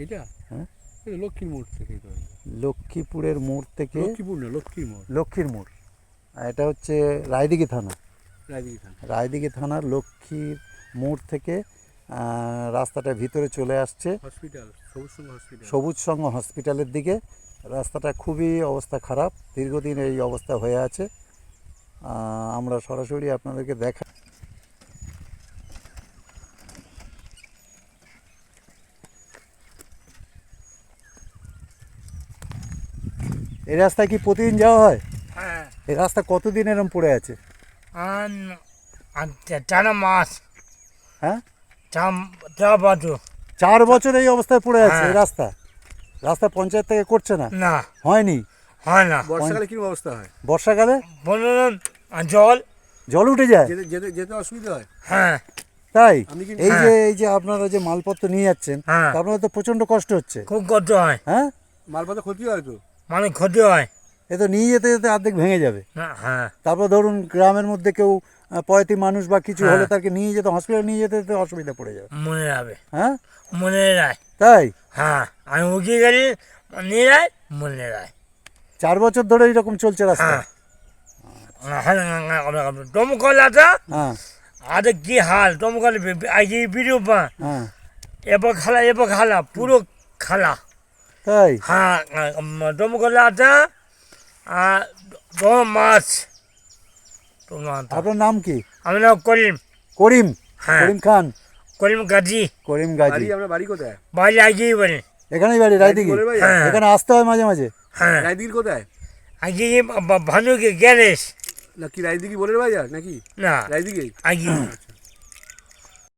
এটা হ্যাঁ, এটা লক্ষ্মীর মোড় থেকে তো। লক্ষ্মীপুরের মোড় থেকে। লক্ষ্মীপুর না, লক্ষ্মীর মোড়। লক্ষ্মীর মোড়, আর এটা হচ্ছে রায়দিঘি থানা। রায়দিঘি থানা। রায়দিঘি থানার লক্ষ্মীর মোড় থেকে রাস্তাটা ভিতরে চলে আসছে হসপিটাল, সবুজ সংঘ হসপিটাল। সবুজ সংঘ হসপিটালের দিকে। রাস্তাটা খুবই অবস্থা খারাপ, দীর্ঘদিন এই অবস্থা হয়ে আছে। আমরা সরাসরি আপনাদেরকে দেখা। এই রাস্তায় কি প্রতিদিন যাওয়া হয়? হ্যাঁ, এই রাস্তা কতদিন এরম পড়ে আছে? 4 মাস। হ্যাঁ, 4 বছর। 4 বছর এই অবস্থায় পড়ে আছে হ্যাঁ। এই রাস্তা। রাস্তা পঞ্চায়েত থেকে করছে না? না, হয়নি। হয় না। বর্ষাকালে কিরকম অবস্থা হয়? বর্ষাকালে বলুন, জল। জল উঠে যায়। যেতে যেতে যেতে অসুবিধা হয়? হ্যাঁ, তাই আপনি কি এই যে আপনারা যে মালপত্র নিয়ে যাচ্ছেন, হ্যাঁ। তা আপনাদের তো প্রচন্ড কষ্ট হচ্ছে। খুব কষ্ট হয়, হ্যাঁ, মালপত্র ক্ষতি হয় তো? মানে ক্ষতি হয়। এ তো নিয়ে যেতে যেতে অর্ধেক ভেঙে যাবে। না, হ্যাঁ, তারপর ধরুন গ্রামের মধ্যে কেউ পয়তি মানুষ বা কিছু হ্যাঁ। হলে তাকে নিয়ে যেতে হসপিটালে নিয়ে যেতে যেতে অসুবিধা পড়ে যাবে। মনে যাবে, হ্যাঁ, মনে যায়। তাই হ্যাঁ, আমি উঠে গেলে নিয়ে যায়, মনে যায়। 4 বছর ধরে এরকম চলছে রাস্তা। হ্যাঁ, দমকল আছে। হ্যাঁ, আরে কি হাল দমকল, আগে ভিডিও পা হ্যাঁ, এবার খালা পুরো খালা। তাই হ্যাঁ, দমকল আছে। আর 2 মাস। আপনার নাম কি? আমি নাম করিম। করিম? হ্যাঁ। করিম খান? করিম গাজী। করিম গাজী। বাড়ি, আপনার বাড়ি কোথায়? বাইরে আগেই বলে। এখানেই বাড়ি রায়দিঘি? বলে ভাই? হ্যাঁ। এখানে আসতে হয় মাঝে মাঝে? হ্যাঁ, রায়দিঘির কোথায়? আগে ভানুকে গ্যারেজ। না কি রায়দিঘি বলে ভাই আর নাকি? না, রায়দিঘি। আগে